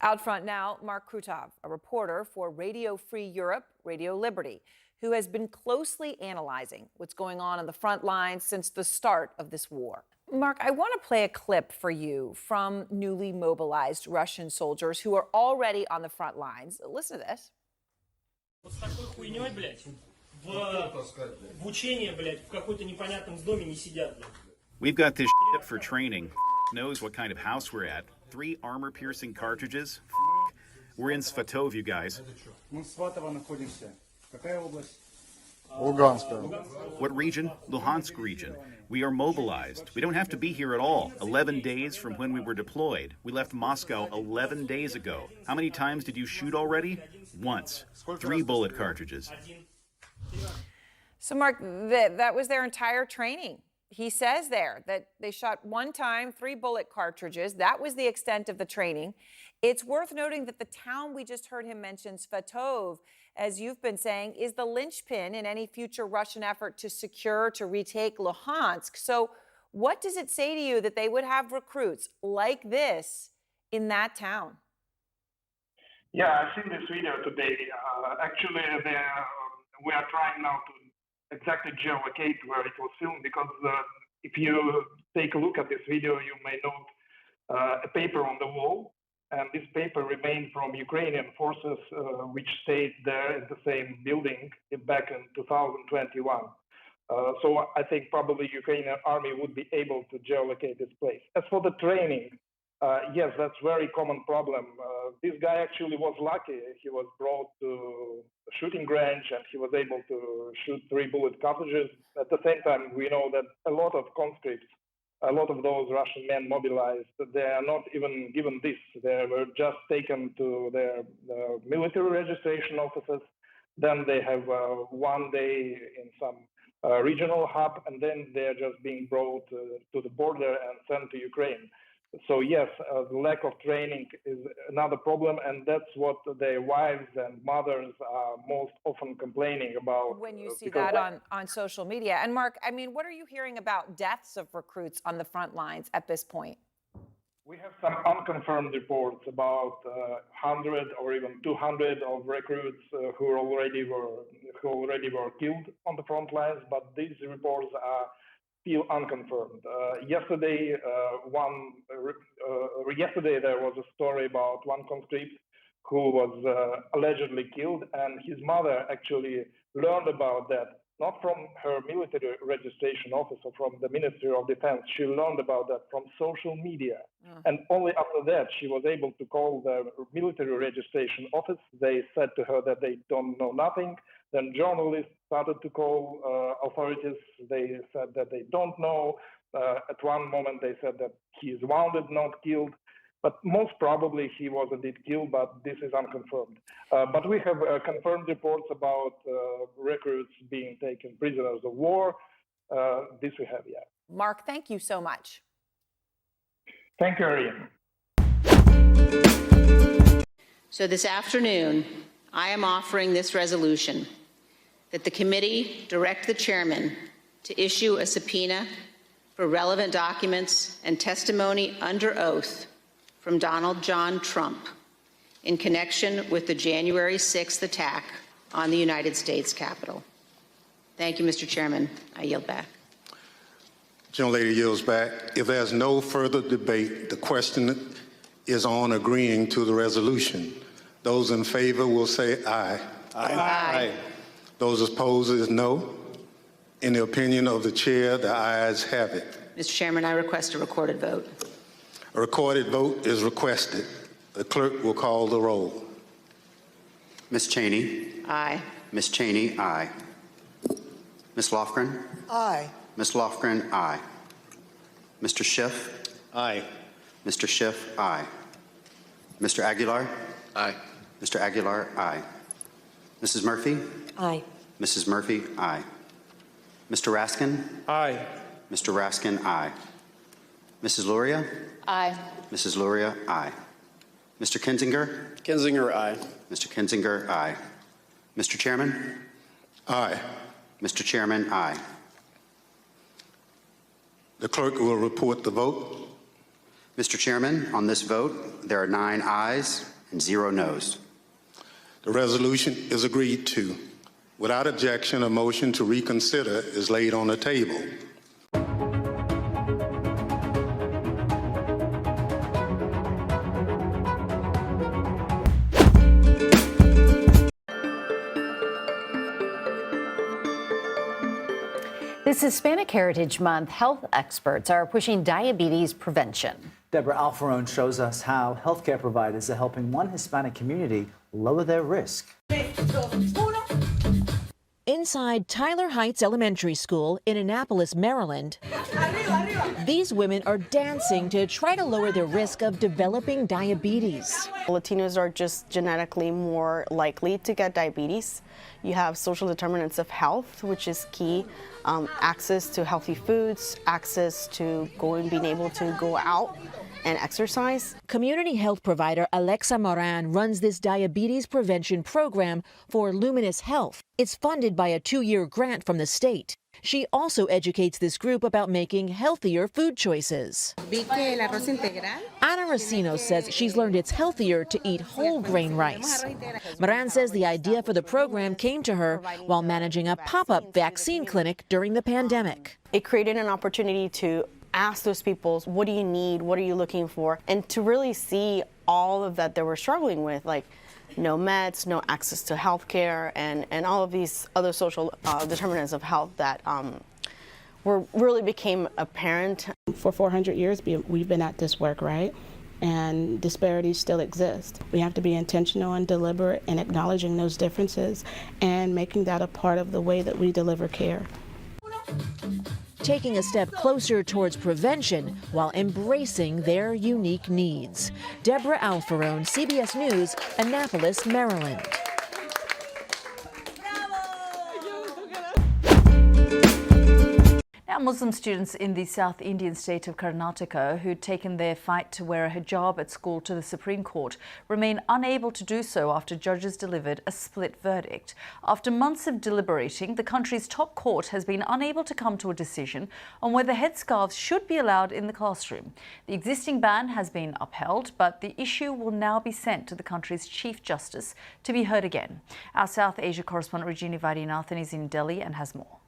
Out front now, Mark Krutov, a reporter for Radio Free Europe, Radio Liberty, who has been closely analyzing what's going on the front lines since the start of this war. Mark, I want to play a clip for you from newly mobilized Russian soldiers who are already on the front lines. Listen to this. Вот с такой хуйней, блядь, в учении, блядь, в какой-то непонятном доме не сидят, блядь. We've got this shit for training. Knows what kind of house we're at. 3 armor-piercing cartridges. We're in Svatov, you guys. Мы в Сватово находимся. Какая область? Luganskая. What region? Luhansk region. We are mobilized. We don't have to be here at all. 11 days from when we were deployed. We left Moscow 11 days ago. How many times did you shoot already? Once. 3 bullet cartridges. So, Mark, that was their entire training. He says there that they shot 1 time, 3 bullet cartridges. That was the extent of the training. It's worth noting that the town we just heard him mention, Svatov, as you've been saying, is the linchpin in any future Russian effort to secure, to retake Luhansk. So what does it say to you that they would have recruits like this in that town? Yeah, I've seen this video today. Actually, we are trying now to exactly geolocate where it was filmed, because if you take a look at this video, you may note a paper on the wall, and this paper remained from Ukrainian forces which stayed there in the same building back in 2021. So I think probably Ukrainian army would be able to geolocate this place. As for the training, yes, that's a very common problem. This guy actually was lucky. He was brought to a shooting range and he was able to shoot 3 bullet cartridges. At the same time, we know that a lot of conscripts, a lot of those Russian men mobilized, they are not even given this. They were just taken to their military registration offices. Then they have 1 day in some regional hub, and then they're just being brought to the border and sent to Ukraine. So yes, the lack of training is another problem, and that's what their wives and mothers are most often complaining about. When you see that on social media. And Mark, I mean, what are you hearing about deaths of recruits on the front lines at this point? We have some unconfirmed reports about 100 or even 200 of recruits who already were killed on the front lines, but these reports are still unconfirmed. Yesterday there was a story about one conscript who was allegedly killed, and his mother actually learned about that, not from her military registration office or from the Ministry of Defense. She learned about that from social media. And only after that, she was able to call the military registration office. They said to her that they don't know nothing. Then journalists started to call authorities. They said that they don't know. At one moment, they said that he is wounded, not killed. But most probably he was indeed killed, but this is unconfirmed. But we have confirmed reports about recruits being taken prisoners of war. This we have, yeah. Mark, thank you so much. Thank you, Ariane. So this afternoon, I am offering this resolution that the committee direct the chairman to issue a subpoena for relevant documents and testimony under oath from Donald John Trump in connection with the January 6th attack on the United States Capitol. Thank you, Mr. Chairman. I yield back. Gentlelady yields back. If there's no further debate, the question is on agreeing to the resolution. Those in favor will say aye. Aye. Aye. Those opposed is no. In the opinion of the chair, the ayes have it. Mr. Chairman, I request a recorded vote. A recorded vote is requested. The clerk will call the roll. Ms. Cheney. Aye. Ms. Cheney, aye. Ms. Lofgren. Aye. Ms. Lofgren, aye. Mr. Schiff. Aye. Mr. Schiff, aye. Mr. Aguilar. Aye. Mr. Aguilar, aye. Mrs. Murphy. Aye. Mrs. Murphy, aye. Mr. Raskin. Aye. Mr. Raskin, aye. Mrs. Luria. Aye. Mrs. Luria, aye. Mr. Kinzinger. Kinzinger, aye. Mr. Kinzinger, aye. Mr. Chairman. Aye. Mr. Chairman, aye. The clerk will report the vote. Mr. Chairman, on this vote, there are 9 ayes, and 0 noes. The resolution is agreed to. Without objection, a motion to reconsider is laid on the table. This Hispanic Heritage Month, health experts are pushing diabetes prevention. Deborah Alfarone shows us how healthcare providers are helping one Hispanic community lower their risk. Inside Tyler Heights Elementary School in Annapolis, Maryland, these women are dancing to try to lower their risk of developing diabetes. Latinos are just genetically more likely to get diabetes. You have social determinants of health, which is key. Access to healthy foods, access to being able to go out and exercise. Community health provider Alexa Moran runs this diabetes prevention program for Luminous Health. It's funded by a 2-year grant from the state. She also educates this group about making healthier food choices. Ana Racino says she's learned it's healthier to eat whole grain rice. Moran says the idea for the program came to her while managing a pop-up vaccine clinic during the pandemic. It created an opportunity to ask those people, what do you need, what are you looking for, and to really see all of that they were struggling with, like no meds, no access to health care, and all of these other social determinants of health that really became apparent. For 400 years, we've been at this work, right? And disparities still exist. We have to be intentional and deliberate in acknowledging those differences and making that a part of the way that we deliver care. Taking a step closer towards prevention while embracing their unique needs. Deborah Alfarone, CBS News, Annapolis, Maryland. Now, Muslim students in the South Indian state of Karnataka who'd taken their fight to wear a hijab at school to the Supreme Court remain unable to do so after judges delivered a split verdict. After months of deliberating, the country's top court has been unable to come to a decision on whether headscarves should be allowed in the classroom. The existing ban has been upheld, but the issue will now be sent to the country's Chief Justice to be heard again. Our South Asia correspondent Regina Vaidyanathan is in Delhi and has more.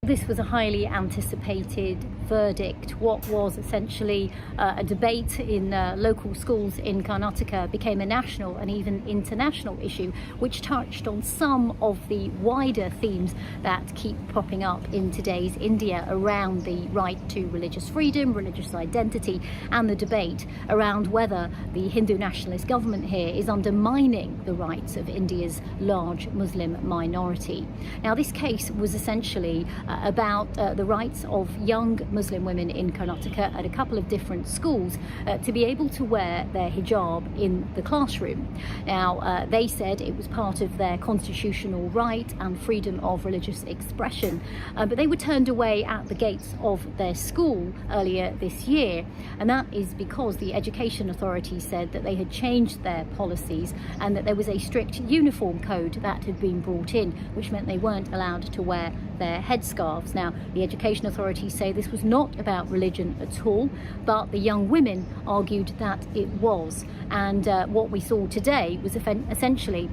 This was a highly anticipated verdict. What was essentially a debate in local schools in Karnataka became a national and even international issue, which touched on some of the wider themes that keep popping up in today's India around the right to religious freedom, religious identity, and the debate around whether the Hindu nationalist government here is undermining the rights of India's large Muslim minority. Now, this case was essentially about the rights of young Muslim women in Karnataka at a couple of different schools to be able to wear their hijab in the classroom. Now, they said it was part of their constitutional right and freedom of religious expression, but they were turned away at the gates of their school earlier this year, and that is because the education authority said that they had changed their policies and that there was a strict uniform code that had been brought in, which meant they weren't allowed to wear their headscarves. Now, the education authorities say this was not about religion at all, but the young women argued that it was. And what we saw today was essentially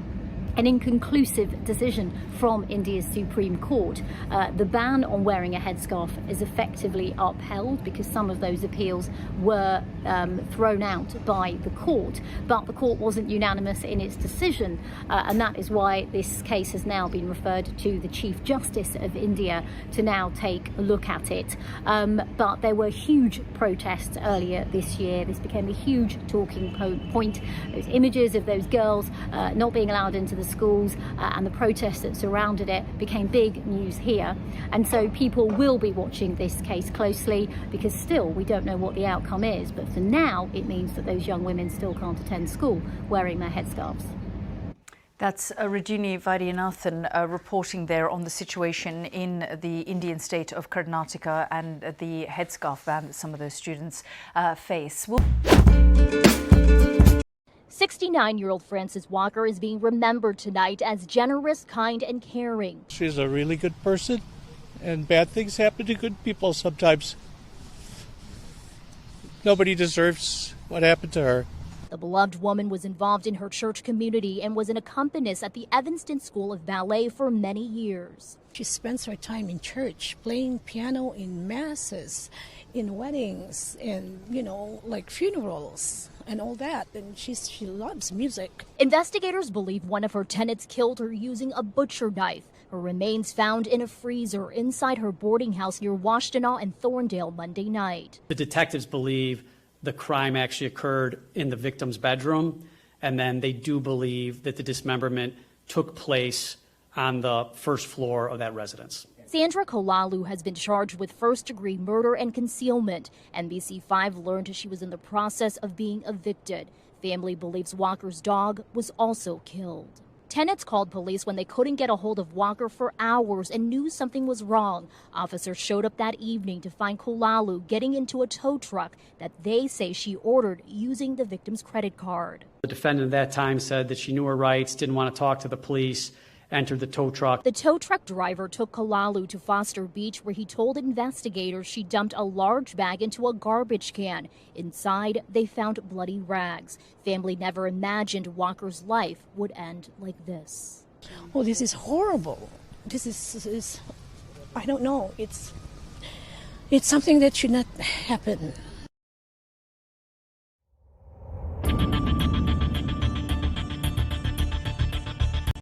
an inconclusive decision from India's Supreme Court. The ban on wearing a headscarf is effectively upheld because some of those appeals were thrown out by the court, but the court wasn't unanimous in its decision, and that is why this case has now been referred to the Chief Justice of India to now take a look at it. But there were huge protests earlier this year. This became a huge talking point. Those images of those girls not being allowed into the schools and the protests that surrounded it became big news here, and so people will be watching this case closely because still we don't know what the outcome is, but for now it means that those young women still can't attend school wearing their headscarves. That's Regina Vaidyanathan reporting there on the situation in the Indian state of Karnataka and the headscarf ban that some of those students face. 69-year-old Frances Walker is being remembered tonight as generous, kind, and caring. She's a really good person, and bad things happen to good people sometimes. Nobody deserves what happened to her. The beloved woman was involved in her church community and was an accompanist at the Evanston School of Ballet for many years. She spends her time in church, playing piano in masses, in weddings, and, like funerals and all that. And she loves music. Investigators believe one of her tenants killed her using a butcher knife. Her remains found in a freezer inside her boarding house near Washtenaw and Thorndale Monday night. The detectives believe the crime actually occurred in the victim's bedroom, and then they do believe that the dismemberment took place on the first floor of that residence. Sandra Kolalu has been charged with first-degree murder and concealment. NBC5 learned she was in the process of being evicted. Family believes Walker's dog was also killed. Tenants called police when they couldn't get a hold of Walker for hours and knew something was wrong. Officers showed up that evening to find Kolalu getting into a tow truck that they say she ordered using the victim's credit card. The defendant at that time said that she knew her rights, didn't want to talk to the police, entered the tow truck. The tow truck driver took Kolalu to Foster Beach, where he told investigators she dumped a large bag into a garbage can. Inside, they found bloody rags. Family never imagined Walker's life would end like this. Oh, this is horrible. This is I don't know. It's something that should not happen.